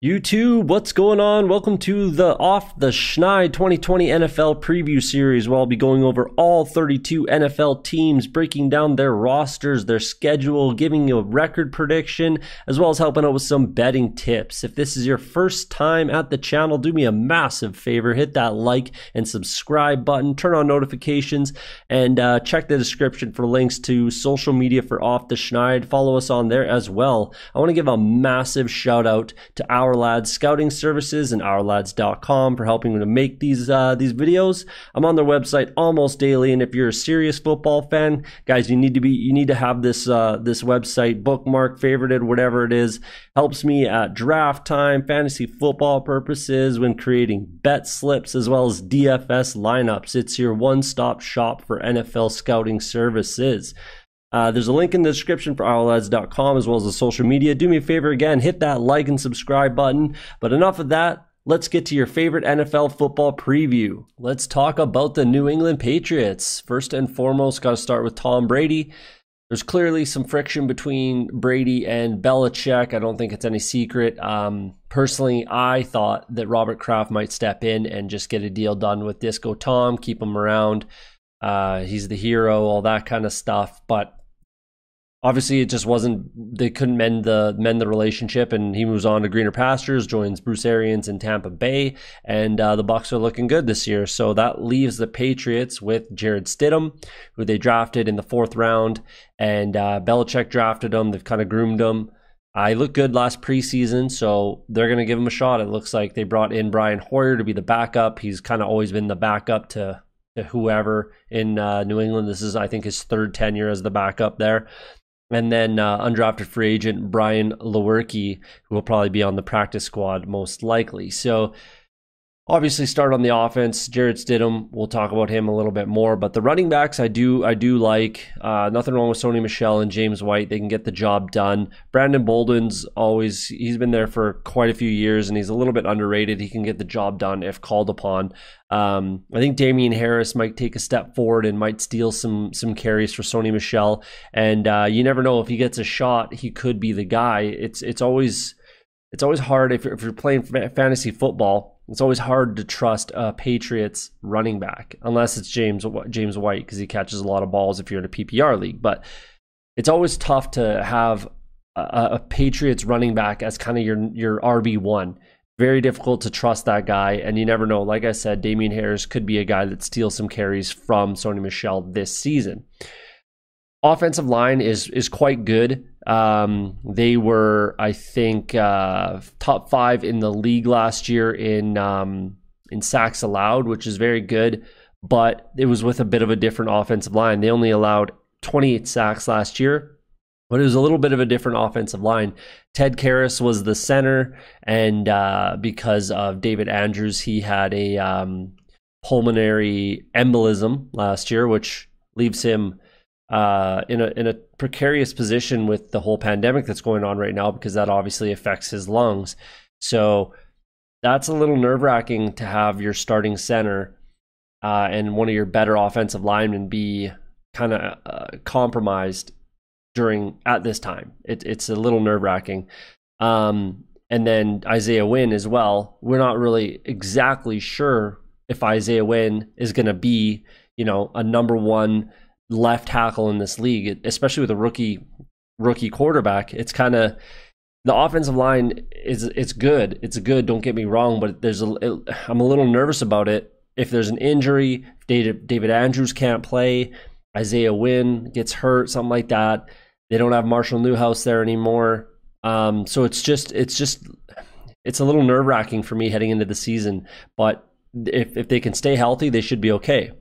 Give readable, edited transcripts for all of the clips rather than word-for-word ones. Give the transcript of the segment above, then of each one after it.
YouTube, what's going on? Welcome to the Off the Schneid 2020 NFL preview series, where I'll be going over all 32 NFL teams, breaking down their rosters, their schedule, giving you a record prediction, as well as helping out with some betting tips. If this is your first time at the channel, do me a massive favor, hit that like and subscribe button, turn on notifications, and check the description for links to social media for Off the Schneid. Follow us on there as well. I want to give a massive shout out to OurLads Scouting Services and OurLads.com for helping me to make these videos. I'm on their website almost daily, and if you're a serious football fan, guys, you need to have this website bookmarked, favorited, whatever it is. Helps me at draft time, fantasy football purposes, when creating bet slips, as well as DFS lineups. It's your one-stop shop for NFL scouting services. There's a link in the description for OurLads.com, as well as the social media. Do me a favor again, hit that like and subscribe button. But enough of that. Let's get to your favorite NFL football preview. Let's talk about the New England Patriots. First and foremost, got to start with Tom Brady. There's clearly some friction between Brady and Belichick. I don't think it's any secret. Personally, I thought that Robert Kraft might step in and just get a deal done with Disco Tom, keep him around. He's the hero, all that kind of stuff. But obviously, it just wasn't. They couldn't mend the relationship, and he moves on to greener pastures, joins Bruce Arians in Tampa Bay, and the Bucs are looking good this year. So that leaves the Patriots with Jared Stidham, who they drafted in the 4th round, and Belichick drafted him. They've kind of groomed him. He looked good last preseason, so they're going to give him a shot. It looks like they brought in Brian Hoyer to be the backup. He's kind of always been the backup to whoever in New England. This is, I think, his 3rd tenure as the backup there. And then undrafted free agent Brian Lewerke, who will probably be on the practice squad most likely. So obviously start on the offense. Jared Stidham, we'll talk about him a little bit more. But the running backs I do like. Nothing wrong with Sony Michel and James White. They can get the job done. Brandon Bolden's he's been there for quite a few years, and he's a little bit underrated. He can get the job done if called upon. I think Damian Harris might take a step forward and might steal some carries for Sony Michel. And you never know, if he gets a shot, he could be the guy. It's always hard if you're playing fantasy football. It's always hard to trust a Patriots running back, unless it's James White, because he catches a lot of balls if you're in a PPR league. But it's always tough to have a Patriots running back as kind of your RB1. Very difficult to trust that guy, and you never know. Like I said, Damian Harris could be a guy that steals some carries from Sony Michel this season. Offensive line is quite good. They were, I think, top 5 in the league last year in sacks allowed, which is very good. But it was with a bit of a different offensive line. They only allowed 28 sacks last year, but it was a little bit of a different offensive line. Ted Karras was the center, and because of David Andrews, he had a pulmonary embolism last year, which leaves him in a precarious position with the whole pandemic that's going on right now, because that obviously affects his lungs. So that's a little nerve-wracking to have your starting center and one of your better offensive linemen be kind of compromised at this time. It's a little nerve-wracking. And then Isaiah Wynn as well. We're not really exactly sure if Isaiah Wynn is going to be, a number 1 left tackle in this league, especially with a rookie quarterback. It's kind of, the offensive line it's good. It's good, don't get me wrong, but I'm a little nervous about it. If there's an injury, if David Andrews can't play, Isaiah Wynn gets hurt, something like that. They don't have Marshall Newhouse there anymore. So it's a little nerve-wracking for me heading into the season. But if they can stay healthy, they should be okay.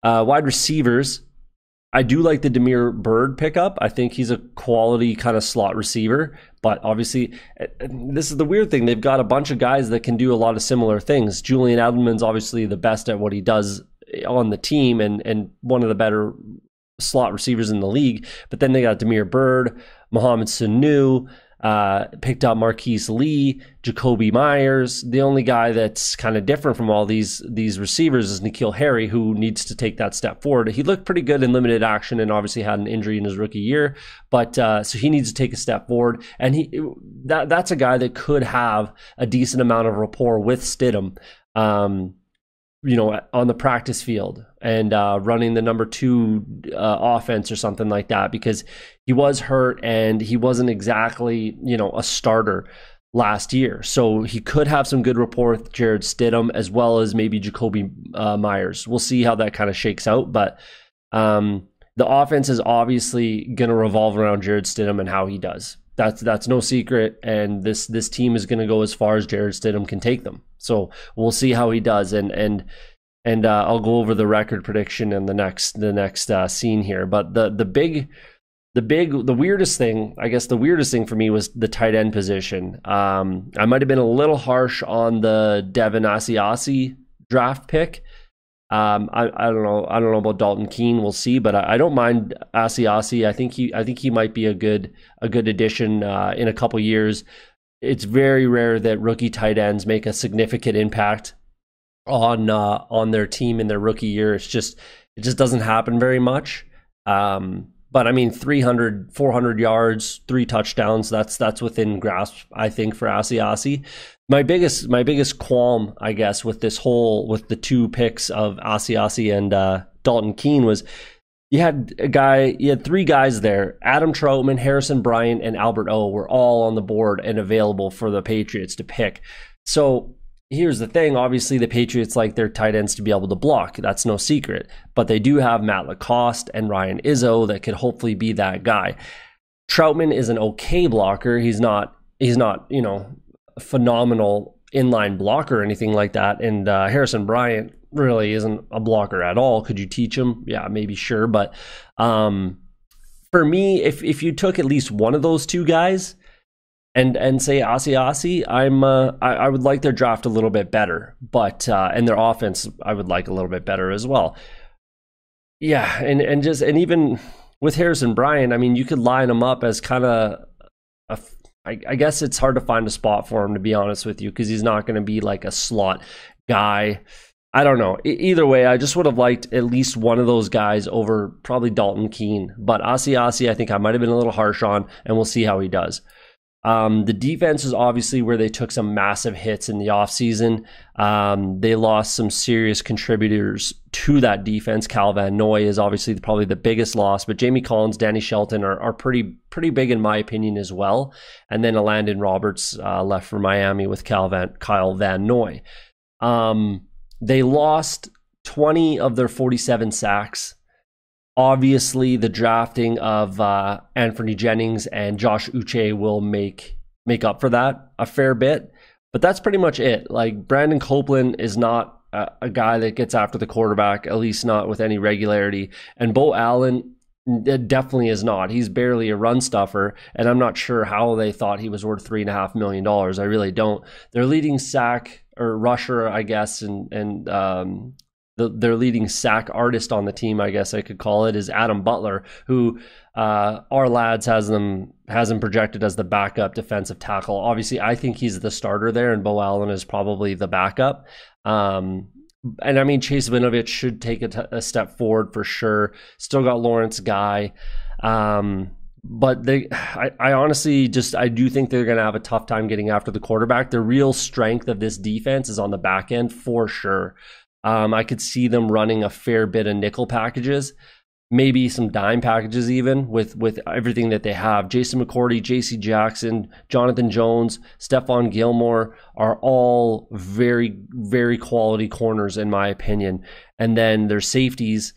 Wide receivers, I do like the Damiere Byrd pickup. I think he's a quality kind of slot receiver. But obviously, this is the weird thing. They've got a bunch of guys that can do a lot of similar things. Julian Edelman's obviously the best at what he does on the team, and one of the better slot receivers in the league. But then they got Damiere Byrd, Mohamed Sanu, Picked up Marquise Lee, Jacoby Myers. The only guy that's kind of different from all these receivers is N'Keal Harry, who needs to take that step forward. He looked pretty good in limited action and obviously had an injury in his rookie year, but so he needs to take a step forward. And that's a guy that could have a decent amount of rapport with Stidham, on the practice field and running the number 2 offense or something like that, because he was hurt and he wasn't exactly, a starter last year. So he could have some good rapport with Jared Stidham as well as maybe Jacoby Myers. We'll see how that kind of shakes out. But the offense is obviously going to revolve around Jared Stidham and how he does. That's no secret, and this team is going to go as far as Jared Stidham can take them. So we'll see how he does, and I'll go over the record prediction in the next scene here. But the weirdest thing, I guess the weirdest thing for me was the tight end position. I might have been a little harsh on the Devin Asiasi draft pick. I don't know about Dalton Keene. We'll see, but I don't mind Asiasi. I think he might be a good addition in a couple years. It's very rare that rookie tight ends make a significant impact on their team in their rookie year. It just doesn't happen very much. But I mean, 300, 400 yards, 3 touchdowns, that's within grasp, I think, for Asiasi. My biggest qualm, I guess, with the 2 picks of Asiasi and Dalton Keene was you had 3 guys there. Adam Troutman, Harrison Bryant, and Albert O were all on the board and available for the Patriots to pick. So here's the thing. Obviously, the Patriots like their tight ends to be able to block. That's no secret. But they do have Matt Lacoste and Ryan Izzo that could hopefully be that guy. Troutman is an okay blocker. He's not a phenomenal inline blocker or anything like that. And Harrison Bryant really isn't a blocker at all. Could you teach him? Yeah, maybe, sure. But for me, if you took at least one of those 2 guys and say Asiasi, I would like their draft a little bit better, but and their offense I would like a little bit better as well. Yeah, and even with Harrison Bryant, I mean, you could line him up as kind of I guess it's hard to find a spot for him, to be honest with you, because he's not going to be like a slot guy. I don't know. Either way, I just would have liked at least one of those guys over probably Dalton Keene. But Asiasi, I think I might have been a little harsh on, and we'll see how he does. The defense is obviously where they took some massive hits in the offseason. They lost some serious contributors to that defense. Cal Van Noy is obviously probably the biggest loss, but Jamie Collins, Danny Shelton are pretty big in my opinion as well. And then Landon Roberts left for Miami with Kyle Van Noy. They lost 20 of their 47 sacks. Obviously, the drafting of Anthony Jennings and Josh Uche will make up for that a fair bit, but that's pretty much it. Like, Brandon Copeland is not a guy that gets after the quarterback, at least not with any regularity, and Bo Allen definitely is not. He's barely a run stuffer, and I'm not sure how they thought he was worth $3.5 million. I really don't. Their leading sack or rusher, I guess, and their leading sack artist on the team, I guess I could call it, is Adam Butler, who OurLads has him projected as the backup defensive tackle. Obviously, I think he's the starter there, and Bo Allen is probably the backup. And I mean, Chase Winovich should take a step forward for sure. Still got Lawrence Guy. But I honestly I do think they're going to have a tough time getting after the quarterback. The real strength of this defense is on the back end for sure. I could see them running a fair bit of nickel packages, maybe some dime packages even with everything that they have. Jason McCourty, JC Jackson, Jonathan Jones, Stephon Gilmore are all very, very quality corners in my opinion. And then their safeties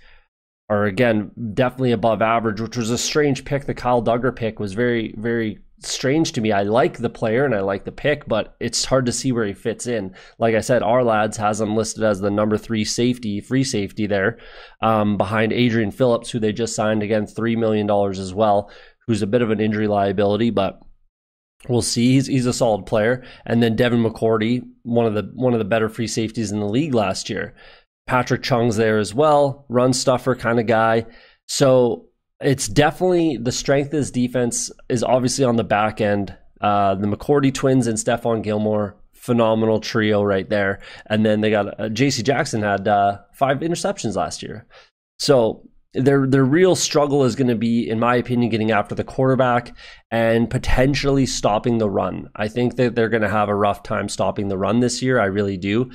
are, again, definitely above average, which was a strange pick. The Kyle Duggar pick was very, very strange to me. I like the player and I like the pick, but it's hard to see where he fits in. Like I said, OurLads has him listed as the number 3 free safety there, behind Adrian Phillips, who they just signed, again, $3 million as well, who's a bit of an injury liability, but we'll see. He's a solid player. And then Devin McCourty, one of the better free safeties in the league last year. Patrick Chung's there as well, run stuffer kind of guy. So it's definitely the strength of this defense is obviously on the back end. The McCourty twins and Stephon Gilmore, phenomenal trio right there. And then they got J.C. Jackson had 5 interceptions last year. So their real struggle is going to be, in my opinion, getting after the quarterback and potentially stopping the run. I think that they're going to have a rough time stopping the run this year. I really do.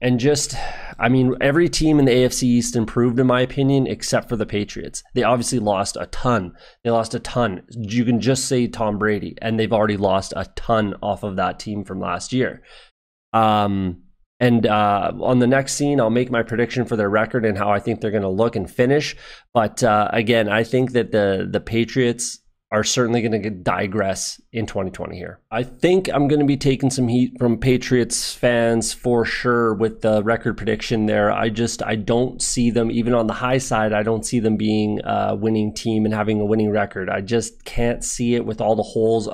And just, I mean, every team in the AFC East improved, in my opinion, except for the Patriots. They obviously lost a ton. They lost a ton. You can just say Tom Brady, and they've already lost a ton off of that team from last year. On the next scene, I'll make my prediction for their record and how I think they're going to look and finish. But again, I think that the Patriots are certainly going to digress in 2020 here. I think I'm going to be taking some heat from Patriots fans for sure with the record prediction there. I don't see them, even on the high side, I don't see them being a winning team and having a winning record. I just can't see it with all the holes,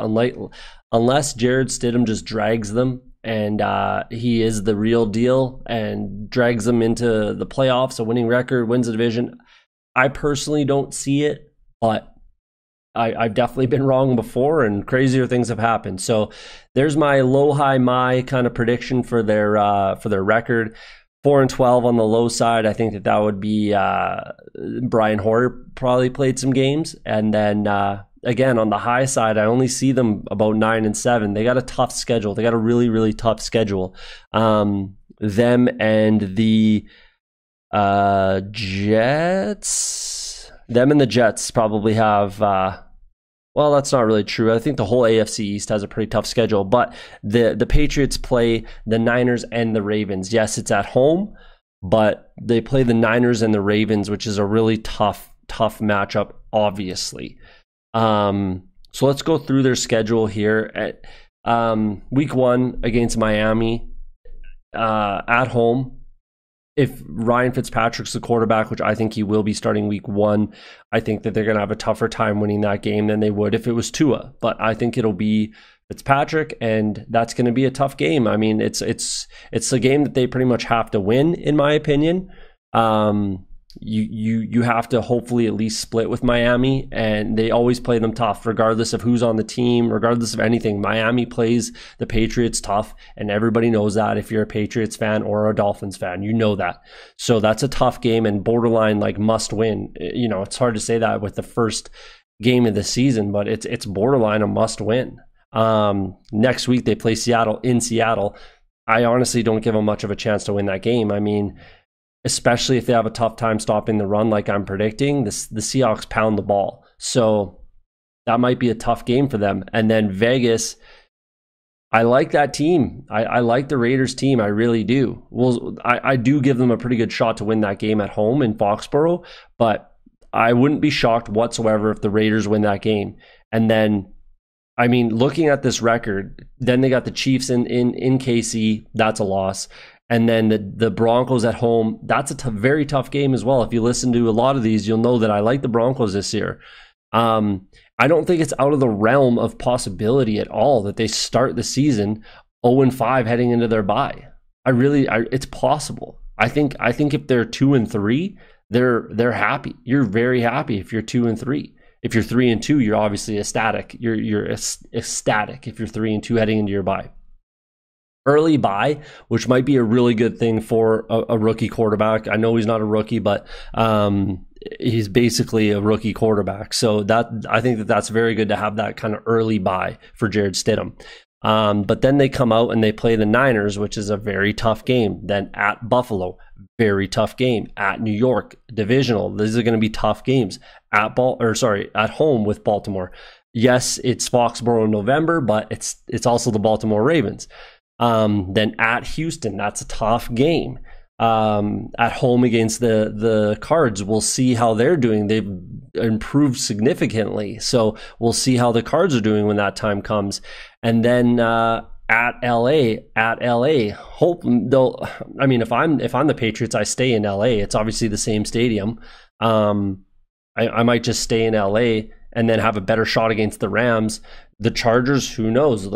unless Jared Stidham just drags them and he is the real deal and drags them into the playoffs, a winning record, wins the division. I personally don't see it, but I've definitely been wrong before, and crazier things have happened. So there's my low, high, my kind of prediction for their record. 4-12 on the low side. I think that would be Brian Hoyer probably played some games, and then again on the high side, I only see them about 9-7. They got a tough schedule. They got a really, really tough schedule. Them and the Jets. Them and the Jets probably have. Well, that's not really true. I think the whole AFC East has a pretty tough schedule, but the Patriots play the Niners and the Ravens. Yes, it's at home, but they play the Niners and the Ravens, which is a really tough matchup, obviously. So let's go through their schedule here. At week 1 against Miami at home. If Ryan Fitzpatrick's the quarterback, which I think he will be starting week 1, I think that they're going to have a tougher time winning that game than they would if it was Tua. But I think it'll be Fitzpatrick, and that's going to be a tough game. I mean, it's a game that they pretty much have to win, in my opinion. You have to hopefully at least split with Miami, and they always play them tough, regardless of who's on the team, regardless of anything. Miami plays the Patriots tough, and everybody knows that. If you're a Patriots fan or a Dolphins fan, you know that. So that's a tough game and borderline like must win. You know, it's hard to say that with the first game of the season, but it's borderline a must win. Next week they play Seattle in Seattle. I honestly don't give them much of a chance to win that game. I mean, especially if they have a tough time stopping the run like I'm predicting, the Seahawks pound the ball. So that might be a tough game for them. And then Vegas, I like that team. I like the Raiders team. I really do. Well, I do give them a pretty good shot to win that game at home in Foxborough, but I wouldn't be shocked whatsoever if the Raiders win that game. And then, I mean, looking at this record, then they got the Chiefs in KC. That's a loss. And then the Broncos at home, that's a very tough game as well. If you listen to a lot of these, you'll know that I like the Broncos this year. I don't think it's out of the realm of possibility at all that they start the season 0-5 heading into their bye. It's possible. I think if they're 2-3, they're happy. You're very happy if you're 2-3. If you're 3-2, you're obviously ecstatic. You're ecstatic if you're 3-2 heading into your bye. Early bye, which might be a really good thing for a rookie quarterback. I know he's not a rookie, but he's basically a rookie quarterback. So I think that's very good to have that kind of early bye for Jared Stidham. But then they come out and they play the Niners, which is a very tough game. Then at Buffalo, very tough game. At New York, divisional. These are going to be tough games. At home with Baltimore. Yes, it's Foxborough in November, but it's also the Baltimore Ravens. Then at Houston, that's a tough game. At home against the Cards, we'll see how they're doing. They've improved significantly, so we'll see how the Cards are doing when that time comes. And then at LA, hope they'll. I mean, if I'm the Patriots, I stay in LA. It's obviously the same stadium. I might just stay in LA and then have a better shot against the Rams. The Chargers, who knows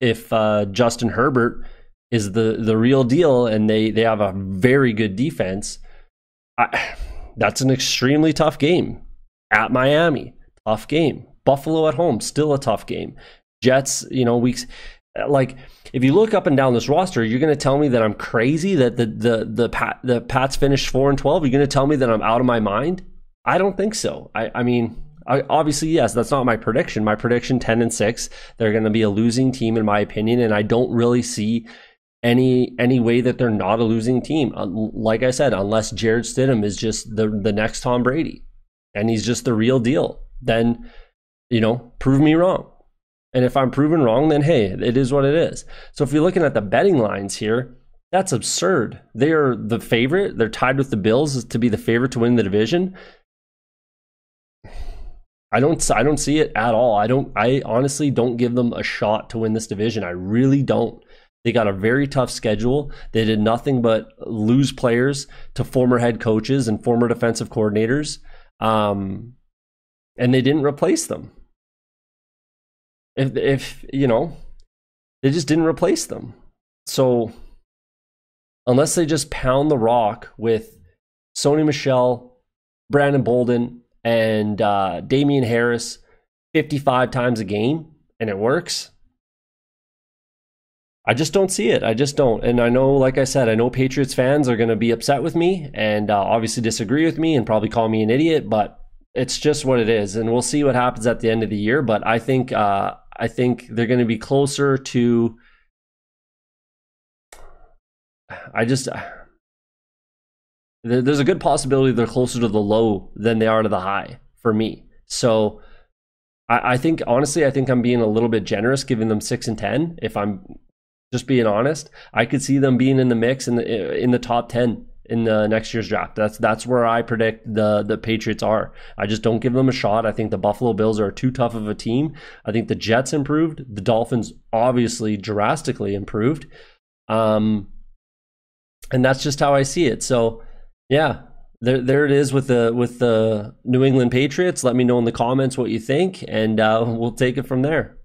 if Justin Herbert is the real deal and they have a very good defense, that's an extremely tough game. At Miami, tough game. Buffalo at home, still a tough game. Jets, weeks like if you look up and down this roster, you're going to tell me that I'm crazy that the Pats finished 4-12. You're going to tell me that I'm out of my mind? I don't think so. I mean, obviously, yes, that's not my prediction. My prediction 10-6. They're going to be a losing team in my opinion, and I don't really see any way that they're not a losing team. Like I said, unless Jared Stidham is just the next Tom Brady and he's just the real deal, then prove me wrong. And if I'm proven wrong, then hey, it is what it is. So if you're looking at the betting lines here, that's absurd. They are the favorite. They're tied with the Bills to be the favorite to win the division. I don't see it at all. I honestly don't give them a shot to win this division. I really don't. They got a very tough schedule. They did nothing but lose players to former head coaches and former defensive coordinators. And they didn't replace them. If they just didn't replace them. So unless they just pound the rock with Sony Michel, Brandon Bolden, and Damian Harris 55 times a game, and it works, I just don't see it. I just don't. And I know, like I said, I know Patriots fans are going to be upset with me and obviously disagree with me and probably call me an idiot, but it's just what it is. And we'll see what happens at the end of the year. But I think they're going to be closer to. There's a good possibility they're closer to the low than they are to the high for me. So I think, honestly, I'm being a little bit generous giving them 6-10. If I'm just being honest, I could see them being in the mix in the top 10 in the next year's draft. That's where I predict the Patriots are. I just don't give them a shot. I think the Buffalo Bills are too tough of a team. I think the Jets improved. The Dolphins obviously drastically improved. And that's just how I see it. So yeah, there it is with the New England Patriots. Let me know in the comments what you think, and we'll take it from there.